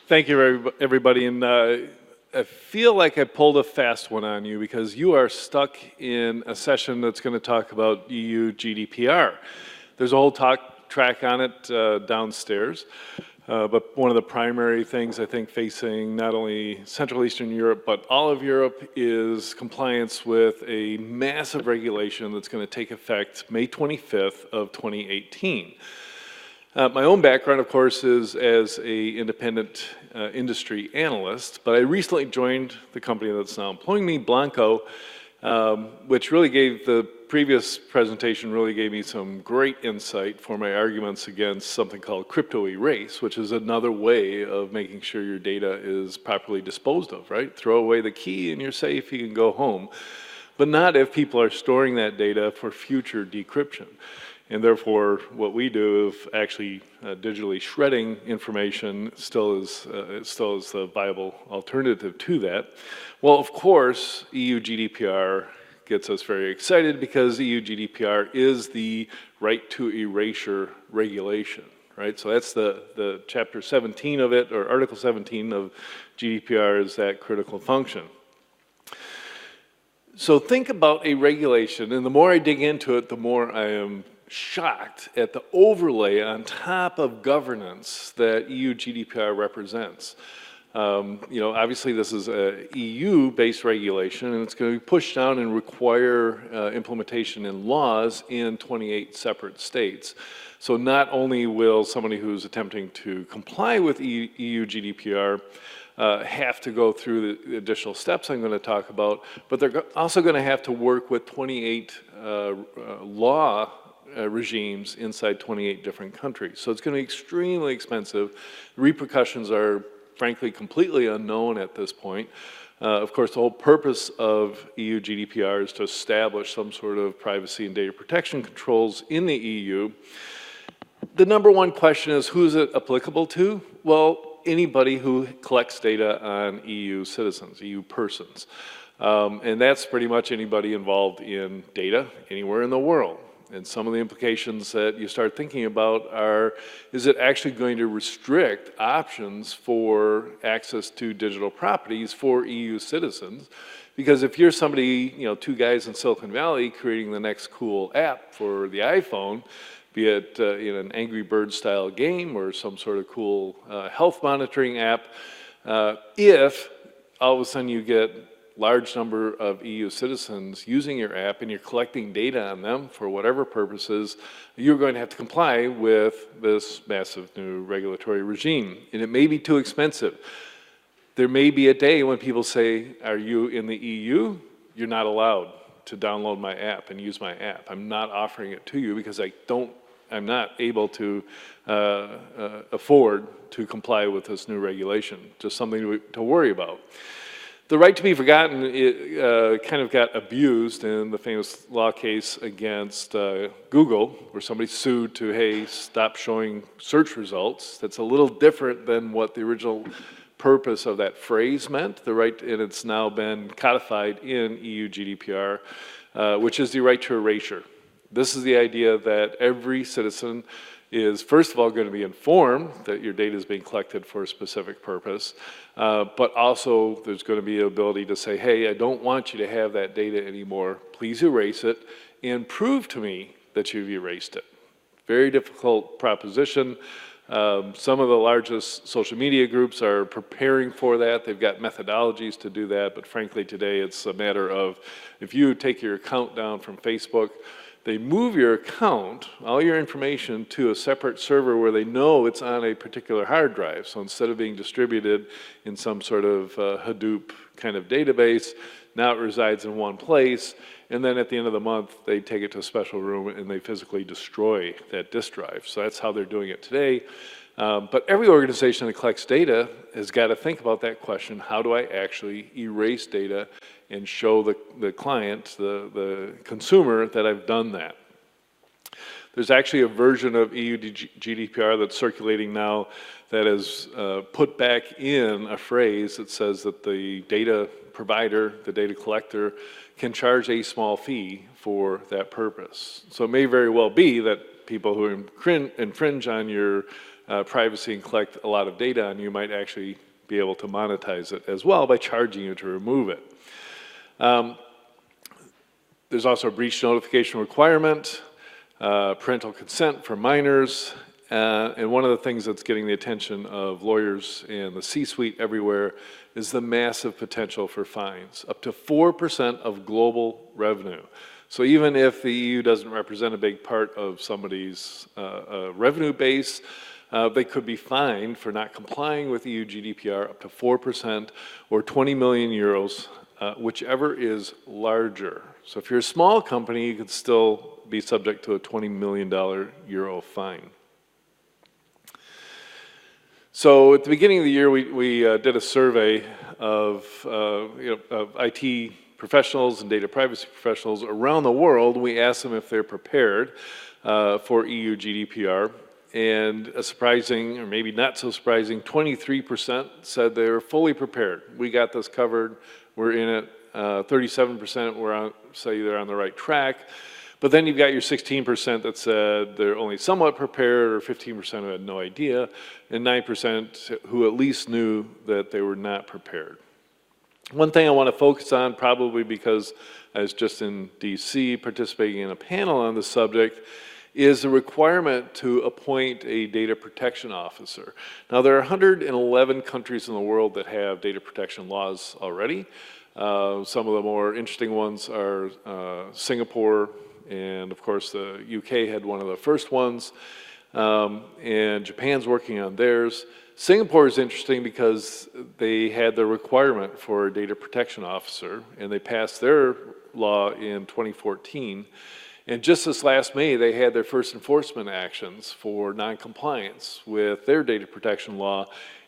Thank you, everybody. And I feel like I pulled a fast one on you because you are stuck in a session that's going to talk about EU GDPR. There's a whole track on it downstairs. But one of the primary things I think facing not only Central Eastern Europe, but all of Europe is compliance with a massive regulation that's going to take effect May 25th of 2018. My own background, of course, is as an independent industry analyst, but I recently joined the company that's now employing me, Blancco, which really gave the previous presentation really gave me some great insight for my arguments against something called crypto erase, which is another way of making sure your data is properly disposed of, right? Throw away the key and you're safe, you can go home. But not if people are storing that data for future decryption. And therefore, what we do of actually digitally shredding information still is a viable alternative to that. Well, of course, EU GDPR gets us very excited because EU GDPR is the Right to Erasure regulation, right? So that's the Chapter 17 of it, or Article 17 of GDPR is that critical function. So think about a regulation, and the more I dig into it, the more I am shocked at the overlay on top of governance that EU GDPR represents. Obviously this is a EU-based regulation and it's going to be pushed down and require implementation in laws in 28 separate states. So not only will somebody who's attempting to comply with EU GDPR have to go through the additional steps I'm going to talk about, but they're also going to have to work with 28 law regimes inside 28 different countries. So it's going to be extremely expensive. The repercussions are, frankly, completely unknown at this point. Of course, the whole purpose of EU GDPR is to establish some sort of privacy and data protection controls in the EU. The number one question is, who is it applicable to? Well, anybody who collects data on EU citizens, EU persons. And that's pretty much anybody involved in data anywhere in the world. And some of the implications that you start thinking about are, is it actually going to restrict options for access to digital properties for EU citizens? Because if you're somebody, two guys in Silicon Valley creating the next cool app for the iPhone, be it in an Angry Birds style game or some sort of cool health monitoring app, if all of a sudden you get large number of EU citizens using your app and you're collecting data on them for whatever purposes, you're going to have to comply with this massive new regulatory regime. And it may be too expensive. There may be a day when people say, are you in the EU? You're not allowed to download my app and use my app. I'm not offering it to you because I'm not able to afford to comply with this new regulation. Just something to worry about. The right to be forgotten kind of got abused in the famous law case against Google, where somebody sued to, hey, stop showing search results. That's a little different than what the original purpose of that phrase meant. And it's now been codified in EU GDPR, which is the right to erasure. This is the idea that every citizen is, first of all, going to be informed that your data is being collected for a specific purpose, but also there's going to be the ability to say, hey, I don't want you to have that data anymore. Please erase it and prove to me that you've erased it. Very difficult proposition. Some of the largest social media groups are preparing for that. They've got methodologies to do that, but frankly today it's a matter of, if you take your account down from Facebook, they move your account, all your information, to a separate server where they know it's on a particular hard drive. So instead of being distributed in some sort of Hadoop kind of database, now it resides in one place. And then at the end of the month, they take it to a special room and they physically destroy that disk drive. So that's how they're doing it today. But every organization that collects data has got to think about that question: how do I actually erase data and show the client, the consumer, that I've done that? There's actually a version of EU GDPR that's circulating now that has put back in a phrase that says that the data provider, the data collector, can charge a small fee for that purpose. So it may very well be that people who infringe on your privacy and collect a lot of data on you might actually be able to monetize it as well by charging you to remove it. There's also a breach notification requirement, parental consent for minors, and one of the things that's getting the attention of lawyers and the C-suite everywhere is the massive potential for fines, up to 4% of global revenue. So even if the EU doesn't represent a big part of somebody's revenue base, they could be fined for not complying with EU GDPR up to 4% or 20 million euros, whichever is larger. So if you're a small company, you could still be subject to a $20 million euro fine. So at the beginning of the year, we did a survey of, of IT professionals and data privacy professionals around the world. We asked them if they're prepared for EU GDPR. And a surprising, or maybe not so surprising, 23% said they were fully prepared. We got this covered, we're in it. 37% were say they're on the right track. But then you've got your 16% that said they're only somewhat prepared, or 15% who had no idea, and 9% who at least knew that they were not prepared. One thing I want to focus on, probably because I was just in DC participating in a panel on the subject, is the requirement to appoint a data protection officer. Now, there are 111 countries in the world that have data protection laws already. Some of the more interesting ones are Singapore, and of course the UK had one of the first ones, and Japan's working on theirs. Singapore is interesting because they had the requirement for a data protection officer, and they passed their law in 2014. And just this last May, they had their first enforcement actions for non-compliance with their data protection law,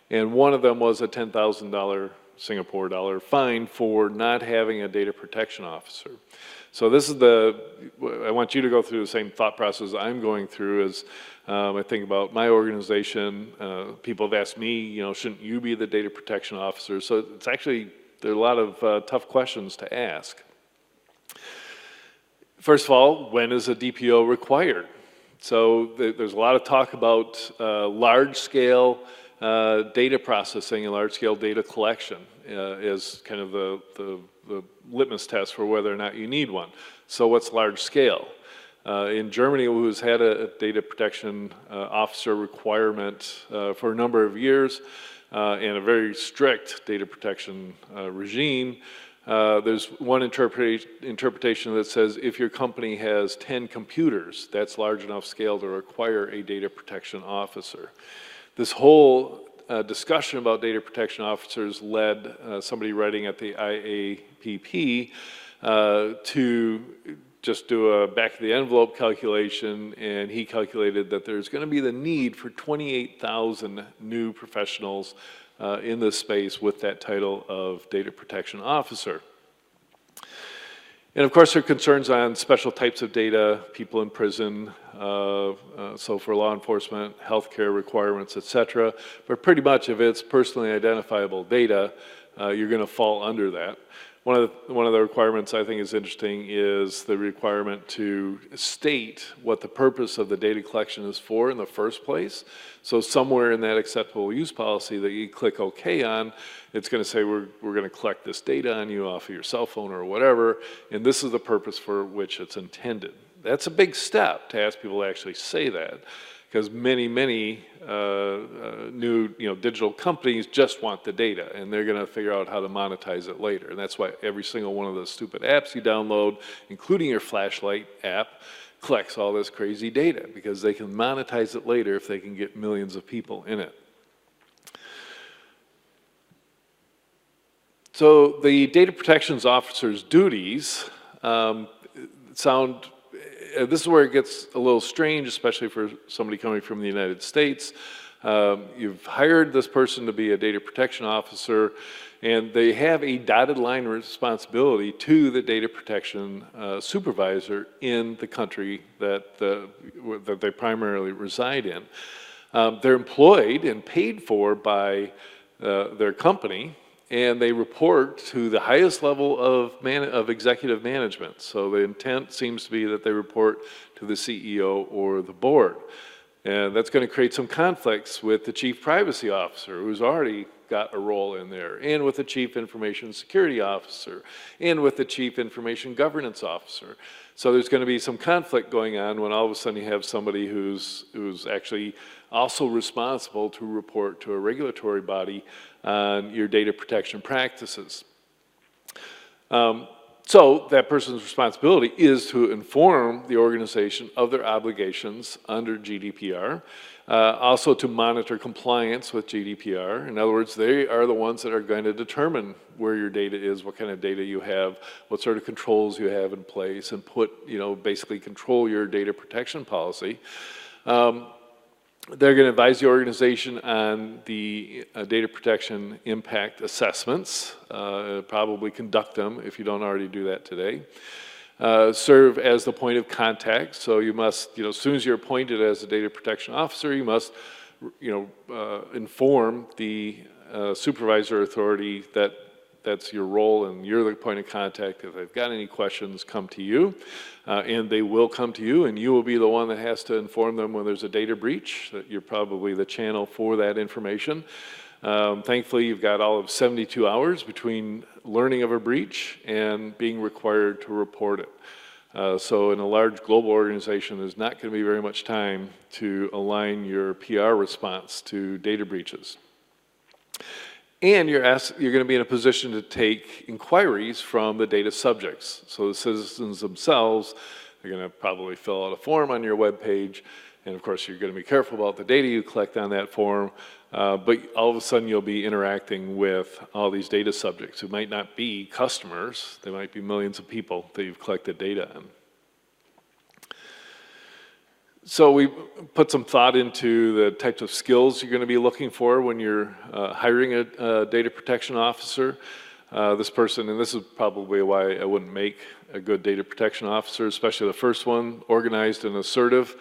and one of them was a $10,000 Singapore dollar fine for not having a data protection officer. So this is I want you to go through the same thought process I'm going through as I think about my organization. People have asked me, shouldn't you be the data protection officer? So it's actually, there are a lot of tough questions to ask. First of all, when is a DPO required? So there's a lot of talk about large-scale data processing and large-scale data collection is kind of the litmus test for whether or not you need one. So what's large scale? In Germany, who's had a data protection officer requirement for a number of years and a very strict data protection regime, there's one interpretation that says if your company has 10 computers, that's large enough scale to require a data protection officer. This whole discussion about data protection officers led somebody writing at the IAPP to just do a back-of-the-envelope calculation, and he calculated that there's going to be the need for 28,000 new professionals in this space with that title of data protection officer. And of course, there are concerns on special types of data, people in prison, so for law enforcement, healthcare requirements, etc. But pretty much if it's personally identifiable data, you're going to fall under that. One of the requirements I think is interesting is the requirement to state what the purpose of the data collection is for in the first place. So somewhere in that acceptable use policy that you click OK on, it's going to say we're going to collect this data on you off of your cell phone or whatever, and this is the purpose for which it's intended. That's a big step to ask people to actually say that, because many new digital companies just want the data, and they're going to figure out how to monetize it later. And that's why every single one of those stupid apps you download, including your flashlight app, collects all this crazy data, because they can monetize it later if they can get millions of people in it. So the data protections officer's duties this is where it gets a little strange, especially for somebody coming from the United States. You've hired this person to be a data protection officer, and they have a dotted line responsibility to the data protection supervisor in the country that they primarily reside in. They're employed and paid for by their company, and they report to the highest level of executive management. So the intent seems to be that they report to the CEO or the board. And that's going to create some conflicts with the Chief Privacy Officer, who's already got a role in there, and with the Chief Information Security Officer, and with the Chief Information Governance Officer. So there's going to be some conflict going on when all of a sudden you have somebody who's actually also responsible to report to a regulatory body on your data protection practices. So that person's responsibility is to inform the organization of their obligations under GDPR, also to monitor compliance with GDPR. In other words, they are the ones that are going to determine where your data is, what kind of data you have, what sort of controls you have in place, and basically control your data protection policy. They're going to advise the organization on the data protection impact assessments, probably conduct them if you don't already do that today. Serve as the point of contact, so you must, as soon as you're appointed as a data protection officer, you must, inform the supervisor authority that that's your role and you're the point of contact. If they've got any questions, come to you, and they will come to you, and you will be the one that has to inform them when there's a data breach, that you're probably the channel for that information. Thankfully, you've got all of 72 hours between learning of a breach and being required to report it. So in a large global organization, there's not going to be very much time to align your PR response to data breaches. And you're going to be in a position to take inquiries from the data subjects. So the citizens themselves, they're going to probably fill out a form on your web page, and of course you're going to be careful about the data you collect on that form, but all of a sudden you'll be interacting with all these data subjects who might not be customers, they might be millions of people that you've collected data on. So we put some thought into the types of skills you're going to be looking for when you're hiring a data protection officer. This person, and this is probably why I wouldn't make a good data protection officer, especially the first one, organized and assertive.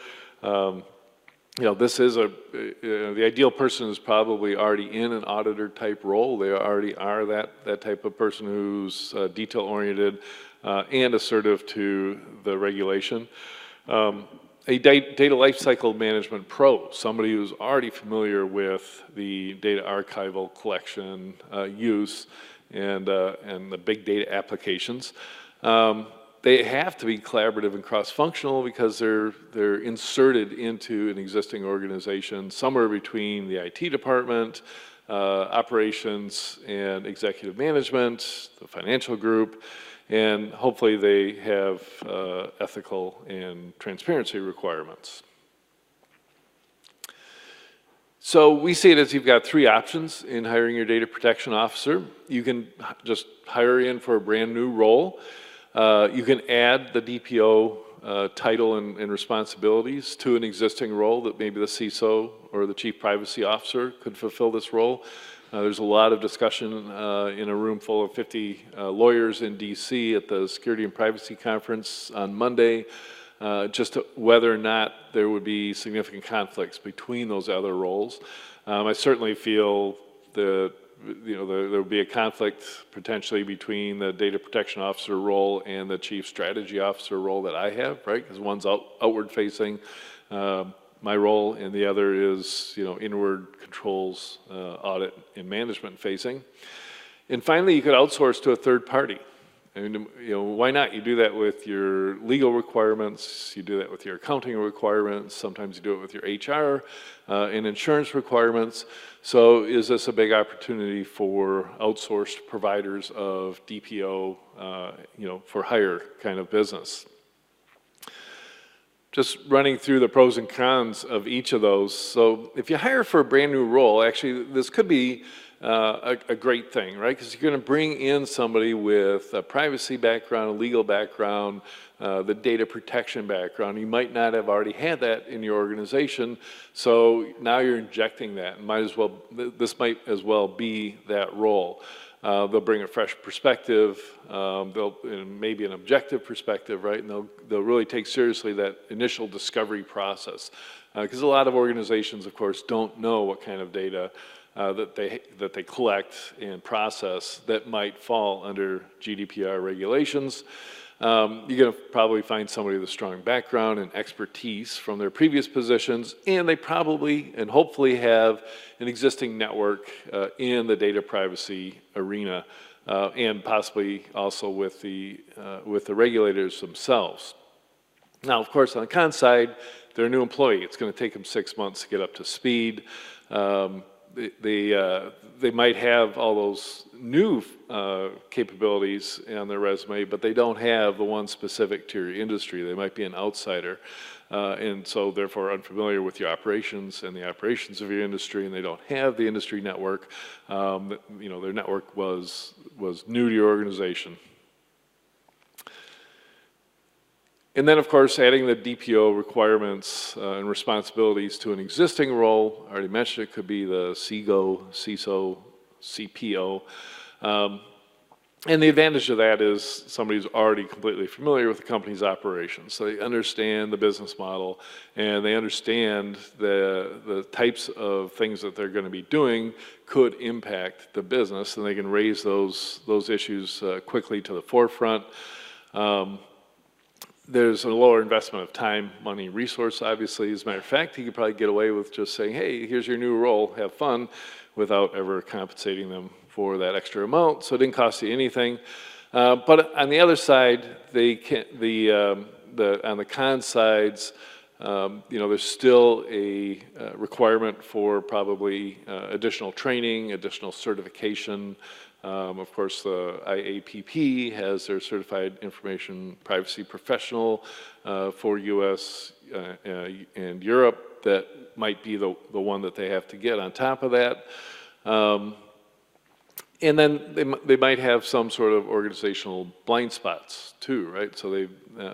This is the ideal person is probably already in an auditor type role. They already are that type of person who's detail oriented and assertive to the regulation. A data lifecycle management pro, somebody who's already familiar with the data archival collection use and the big data applications. They have to be collaborative and cross-functional because they're inserted into an existing organization somewhere between the IT department, operations and executive management, the financial group, and hopefully they have ethical and transparency requirements. So we see it as you've got three options in hiring your data protection officer. You can just hire in for a brand new role. You can add the DPO title and responsibilities to an existing role that maybe the CISO or the Chief Privacy Officer could fulfill this role. There's a lot of discussion in a room full of 50 lawyers in DC at the Security and Privacy Conference on Monday, just to whether or not there would be significant conflicts between those other roles. I certainly feel that there would be a conflict potentially between the data protection officer role and the chief strategy officer role that I have, right? Because one's outward facing, my role, and the other is, inward controls, audit, and management facing. And finally, you could outsource to a third party. And, why not? You do that with your legal requirements, you do that with your accounting requirements, sometimes you do it with your HR and insurance requirements. So is this a big opportunity for outsourced providers of DPO, for hire kind of business? Just running through the pros and cons of each of those. So if you hire for a brand new role, actually this could be a great thing, right? Because you're going to bring in somebody with a privacy background, a legal background, the data protection background. You might not have already had that in your organization, so now you're injecting that. And this might as well be that role. They'll bring a fresh perspective, maybe an objective perspective, right? And they'll really take seriously that initial discovery process. Because a lot of organizations, of course, don't know what kind of data that they collect and process that might fall under GDPR regulations. You're going to probably find somebody with a strong background and expertise from their previous positions, and they probably and hopefully have an existing network in the data privacy arena, and possibly also with the regulators themselves. Now, of course, on the con side, they're a new employee. It's going to take them 6 months to get up to speed. They might have all those new capabilities on their resume, but they don't have the one specific to your industry. They might be an outsider, and so therefore unfamiliar with your operations and the operations of your industry, and they don't have the industry network. Their network was new to your organization. And then, of course, adding the DPO requirements and responsibilities to an existing role. I already mentioned it could be the CIGO, CISO, CPO. And the advantage of that is somebody who's already completely familiar with the company's operations. So they understand the business model, and they understand the types of things that they're going to be doing could impact the business, and they can raise those issues quickly to the forefront. There's a lower investment of time, money, resource, obviously. As a matter of fact, you could probably get away with just saying, hey, here's your new role, have fun, without ever compensating them for that extra amount. So it didn't cost you anything. But on the other side, on the con sides, there's still a requirement for probably additional training, additional certification. Of course, the IAPP has their Certified Information Privacy Professional for US and Europe. That might be the one that they have to get on top of that. And then they might have some sort of organizational blind spots too, right? So they,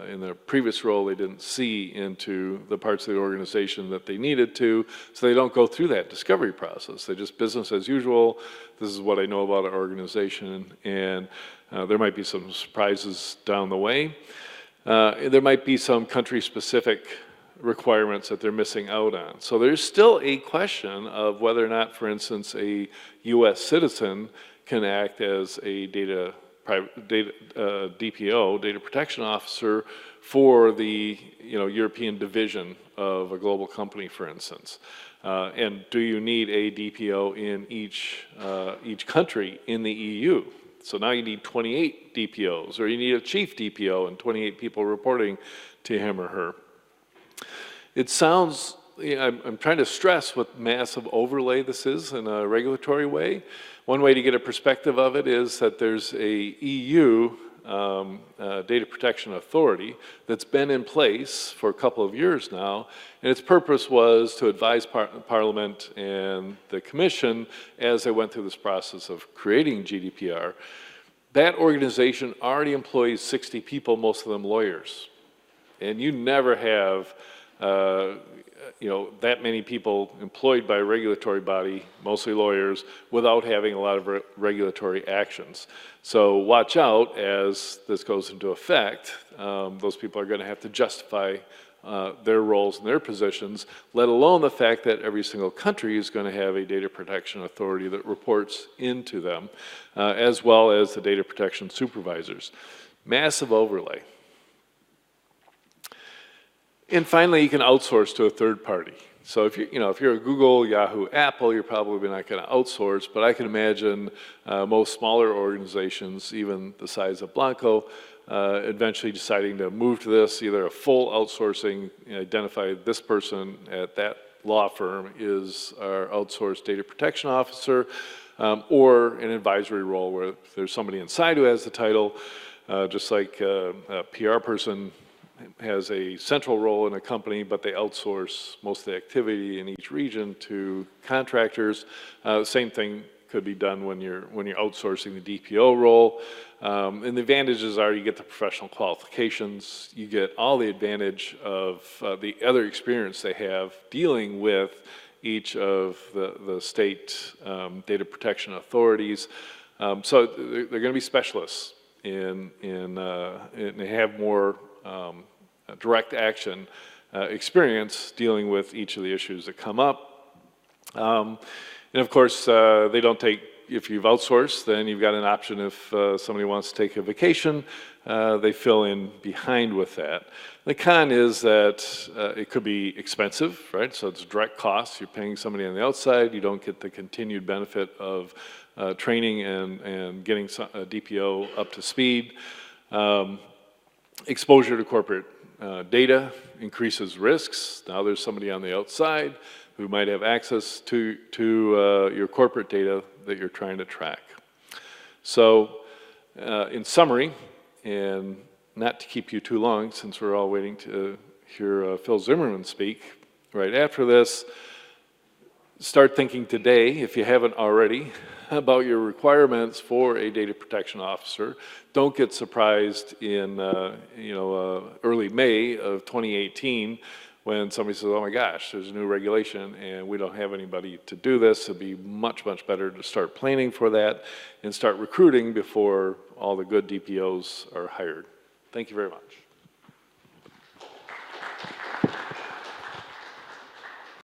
in their previous role, they didn't see into the parts of the organization that they needed to, so they don't go through that discovery process. They just business as usual. This is what I know about our organization, and there might be some surprises down the way. There might be some country-specific requirements that they're missing out on. So there's still a question of whether or not, for instance, a U.S. citizen can act as a DPO, data protection officer, for the European division of a global company, for instance. And do you need a DPO in each country in the EU? So now you need 28 DPOs, or you need a chief DPO and 28 people reporting to him or her. It sounds, I'm trying to stress what massive overlay this is in a regulatory way. One way to get a perspective of it is that there's a EU data protection authority that's been in place for a couple of years now, and its purpose was to advise Parliament and the Commission as they went through this process of creating GDPR. That organization already employs 60 people, most of them lawyers, and you never have that many people employed by a regulatory body, mostly lawyers, without having a lot of regulatory actions. So watch out as this goes into effect. Those people are going to have to justify their roles and their positions, let alone the fact that every single country is going to have a data protection authority that reports into them, as well as the data protection supervisors. Massive overlay. And finally, you can outsource to a third party. So if you're a Google, Yahoo, Apple, you're probably not going to outsource, but I can imagine most smaller organizations, even the size of Blancco, eventually deciding to move to this, either a full outsourcing, identify this person at that law firm is our outsourced data protection officer, or an advisory role where there's somebody inside who has the title, just like a PR person has a central role in a company, but they outsource most of the activity in each region to contractors. Same thing could be done when you're outsourcing the DPO role. And the advantages are you get the professional qualifications, you get all the advantage of the other experience they have dealing with each of the state data protection authorities. So they're going to be specialists and they have more direct action experience dealing with each of the issues that come up. And of course, they don't take, if you've outsourced, then you've got an option if somebody wants to take a vacation, they fill in behind with that. The con is that it could be expensive, right? So it's direct costs. You're paying somebody on the outside. You don't get the continued benefit of training and getting a DPO up to speed. Exposure to corporate data increases risks. Now there's somebody on the outside who might have access to your corporate data that you're trying to track. So in summary, and not to keep you too long since we're all waiting to hear Phil Zimmerman speak right after this, start thinking today, if you haven't already, about your requirements for a data protection officer. Don't get surprised in early May of 2018 when somebody says, oh my gosh, there's a new regulation and we don't have anybody to do this. It'd be much, much better to start planning for that and start recruiting before all the good DPOs are hired. Thank you very much.